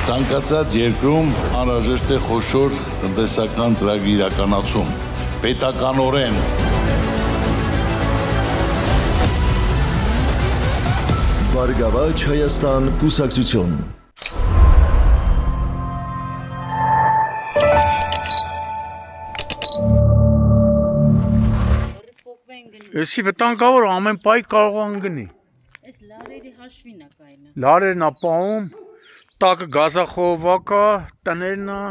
Ցանկացած երկրում անհրաժեշտ է խոշոր տնտեսական ծրագրի իրականացում, պետականորեն։ Բարգավաճ Հայաստան կուսակցություն։ Էսի վտանգավոր ամեն պայ կարող անգնի։ Այս լարերի հաշվին է կայնը։ Լարերն է պահում, տակը գազախողովակ է, տներն է։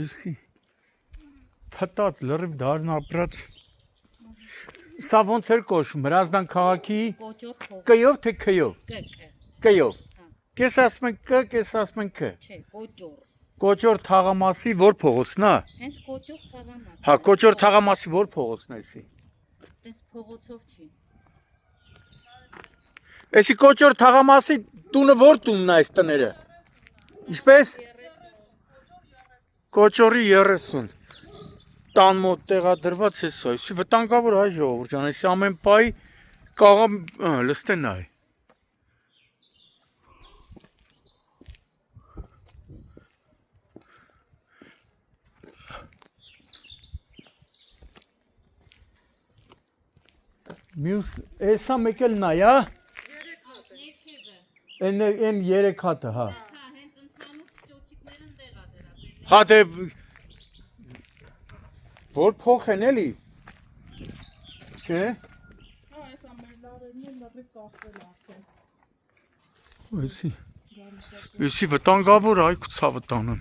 Էսի փտած լրիվ դարն ապրած։ Սա ոնց էր կոչվում, Հրազդան քաղաքի Կոճոր փող։ կյով թե քյով։ Կյով։ Հա։ Կես ասում են կ, կես ասում են ք։ Չէ, կոճոր։ Կոճոր թաղամասի որ փողոցն է։ Հենց կոճոր թաղամաս։ Հա, կոճոր թաղամասի որ փողոցն է էսի։ Տես փողոցով չի։ Էսի կոճոր թաղամասի տունը որ տունն է այս տները։ Ինչպես։ Կոճորի 30 տան մոտ տեղադրված է սա, էսի վտանգավոր հայ ժողովուրդ ջան, էսի ամեն պայ կարող լստեն այ։ Մյուս, էսա մեկ էլ նայ, հա։ Եմ 3 հատը, հա։ Հա, հենց ընդհանուր ճոճիկներն տեղա դրա։ Հա դե որ փոխ են էլի։ Չէ։ Հա, այս ամեն լարերն են լրիվ կախվել արդեն։ Էսի վտանգավոր այ ցավը տանն։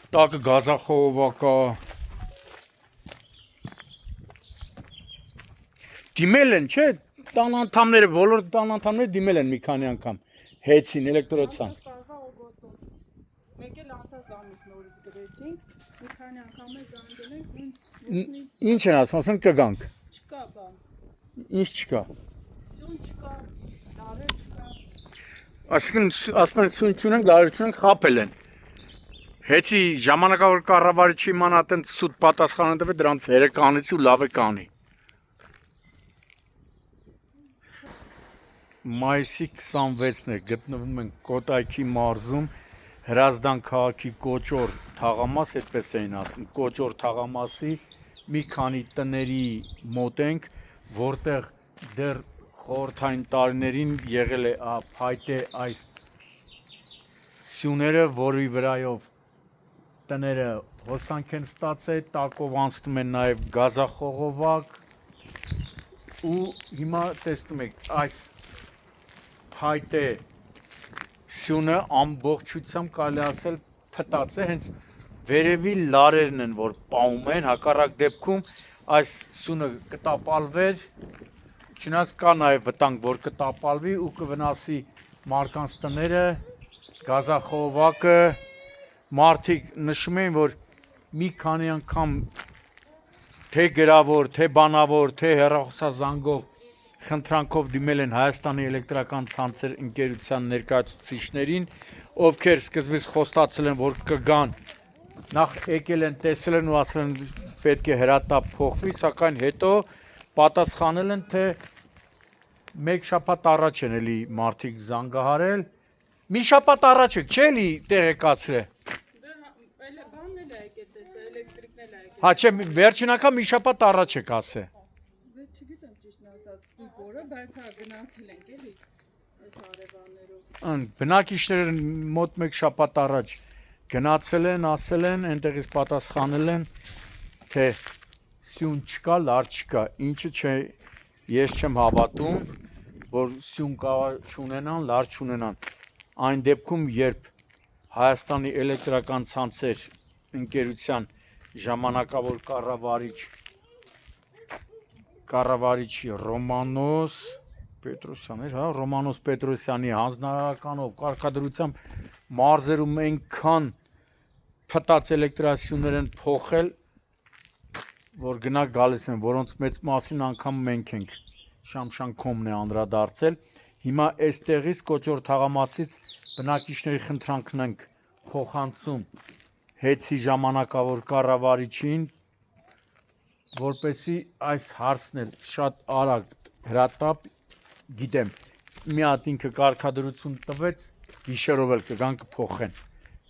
Տակը գազախողովակ է։ Դիմել են, չէ, տան անդամները, բոլոր տան անդամները դիմել են մի քանի անգամ։ Հեցին էլեկտրոցանց։ Տարվա օգոստոսից։ Մեկ էլ անցած ամիս նորից գրեցինք, մի քանի անգամ է զանգել ենք, Ինչ են ասում, ասում կգանք։ չկա բան, Ինչ չկա։ սյուն չկա, լարեր չկա։ Այսինքն ասում են սույն չունենք, լարեր չունենք, խաբել են։ Հեցի ժամանակավոր կառավարիչի իմանա այդն սուտ պատասխան տվել դրանց հերեկ անեցի ու լավ է կանի։ Մայիսի 26-ն է գտնվում ենք Կոտայքի մարզում Հրազդան քաղաքի Կոճոր թաղամաս, այդպես էին ասում, Կոճոր թաղամասի մի քանի տների մոտ ենք, որտեղ դեռ խորհրդային տարիներին եղել է փայտե այս սյուները, որի վրայով տները հոսանք են ստացել, տակով անցնում են նաև գազախողովակ ու հիմա տեսնում եք այս փայտե սյունը ամբողջությամբ կարելի ասել փտած է, հենց վերևի լարերն են, որ պահում են, հակառակ դեպքում այս սյունը կտապալվեր, չնայած կա նաև վտանգ, որ կտապալվի ու կվնասի մարդկանց տները, գազախողովակը, մարդիկ նշում էին, որ մի քանի անգամ թե գրավոր, թե բանավոր, թե հեռախոսազանգով խնդրանքով դիմել են Հայաստանի էլեկտրական ցանցեր ընկերության ներկայացուցիչներին, ովքեր սկզբից խոստացել են, որ կգան, նախ եկել են, տեսել են ու ասել են պետք է հրատապ փոխվի, սակայն հետո պատասխանել են, թե մեկ շաբաթ առաջ են էլի մարդիկ զանգահարել, մի շաբաթ առաջ եք, չէ՞ էլի տեղեկացրել։ Դե բանն էլ է եկել տեսա, էլեկտրիկն էլ է եկել։ Հա չէ, վերջին անգամ մի շաբաթ առաջ եք ասել։ Դե չգիտեմ ճիշտն ասած, ստուգ օրը, բայց հա գնացել ենք էլի այս հարևաններով։ Բնակիչները մոտ մեկ շաբաթ առաջ գնացել են, ասել են, այնտեղից պատասխանել են, թե սյուն չկա, լար չկա, ինչը չէ, ես չեմ հավատում, որ սյուն կարող չունենան, լար չունենան։ Այն դեպքում, երբ Հայաստանի էլեկտրական ցանցեր ընկերության ժամանակավոր կառավարիչ Ռոմանոս Պետրոսյան էր, հա, Ռոմանոս Պետրոսյանի հանձնարարականով կարգադրությամբ մարզերում այնքան փտած էլեկտրասյուներ են փոխել, որ գնա գալիս են, որոնց մեծ մասին անգամ մենք ենք Շամշան.com-ն է անդրադարձել։ Հիմա այստեղից Կոճոր թաղամասից բնակիչների խնդրանքն ենք փոխանցում Հեցի ժամանակավոր կառավարիչին, որպեսի այս հարցն էլ շատ արագ հրատապ գիտեմ մի հատ ինքը կարգադրություն տվեց գիշերով էլ կգան կփոխեն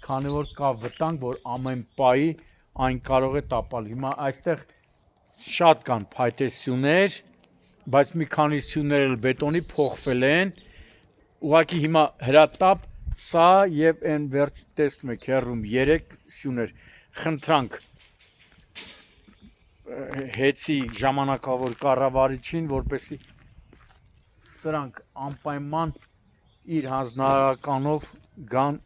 քանի որ կա վտանգ որ ամեն պայի այն կարող է տապալ հիմա այստեղ շատ կան փայտե սյուներ բայց մի քանի սյուներ էլ բետոնի փոխվել են ուղղակի հիմա հրատապ սա եւ այն վերջ տեսնում եք հեռում 3 սյուներ խնդրանք հեծի ժամանակավոր կառավարիչին որպեսի սրանք անպայման իր հանձնարարականով գան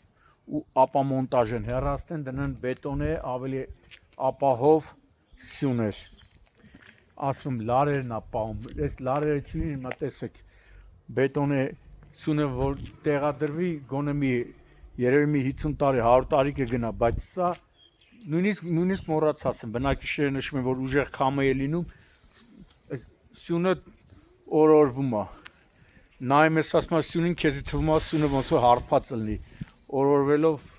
ու ապամոնտաժեն հեռաստեն դնեն բետոնե ավելի ապահով սյուներ ասում լարերն ապահում այս լարերը չի հիմա տեսեք բետոնե սյունը որ տեղադրվի գոնե մի երևի մի 50 տարի 100 տարի կգնա բայց սա նույնիսկ մոռացած եմ բնակիչները նշում են որ ուժեղ քամի է լինում այս սյունը օրորվում է նայում ես ասում ես սյունին քեզի թվում է սյունը ոնց որ հարբած լինի օրորվելով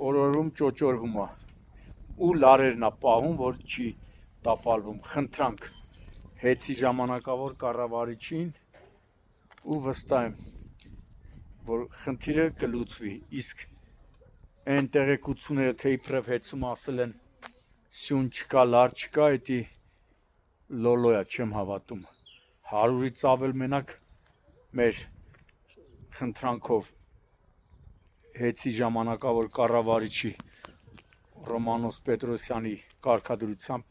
օրորվում ճոճորվում է ու լարերն է պահում որ չի տապալվում խնդրանք հեծի ժամանակավոր կառավարիչին ու վստահ եմ որ խնդիրը կլուծվի իսկ այն տեղեկությունները թե իբրև հեծում ասել են սյուն չկա լար չկա էդի լոլոյա չեմ հավատում 100-ից ավել մենակ մեր խնդրանքով հեծի ժամանակավոր կառավարիչի Ռոմանոս Պետրոսյանի կարգադրությամբ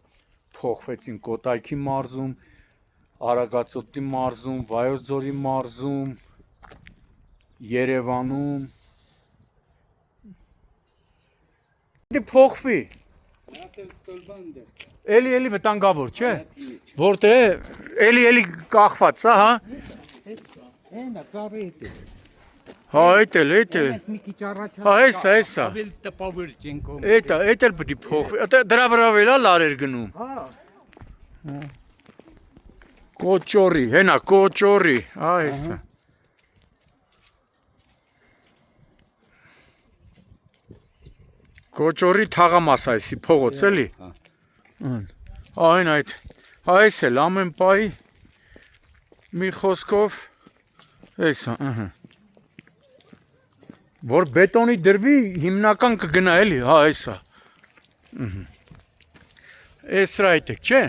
փոխվեցին Կոտայքի մարզում, Արագածոտնի մարզում, Վայոց ձորի մարզում, Երևանում Դե փոխվի Էլի վտանգավոր չէ որտե էլի կախված հա Հենա կարիտ Հա էտել մի քիչ առաջ Հա էսա ավել տպավոր չենքոմ Էտա էլ պետք է փոխվի դրա վրա էլ լարեր գնում հա Կոճորի հենա կոճորի հա էսա Կոճորի թաղամաս այսի փողոց էլի հա այն այդ հա էս էլ ամեն պայի մի խոսքով էսա ըհը որ բետոնի դրվի հիմնական կգնա էլի հա էսա էս ռայտ է չէ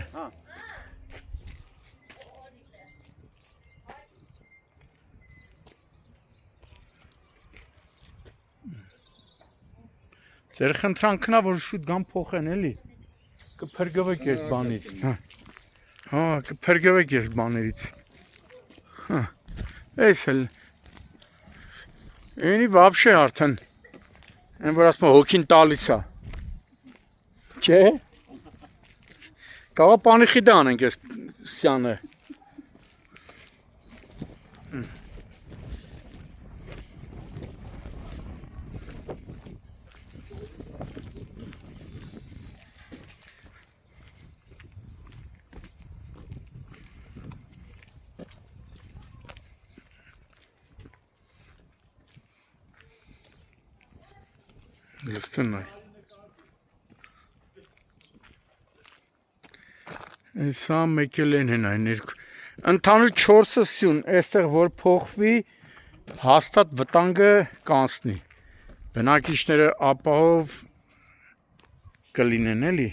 Ձեր խնդրանքն է որ շուտ գան փոխեն էլի կփրկվեք այս բանից հա կփրկվեք այս բաներից հա էս էլ Էնի вообще արդեն այն որ ասում հոգին տալիս է Չէ Կավա պանիխիդա անենք այս սյանը Լստնայ Էսա մեկել են այն երկու Ընդհանուր 4 սյուն այստեղ որ փոխվի հաստատ վտանգը կանցնի բնակիչները ապահով կլինեն էլի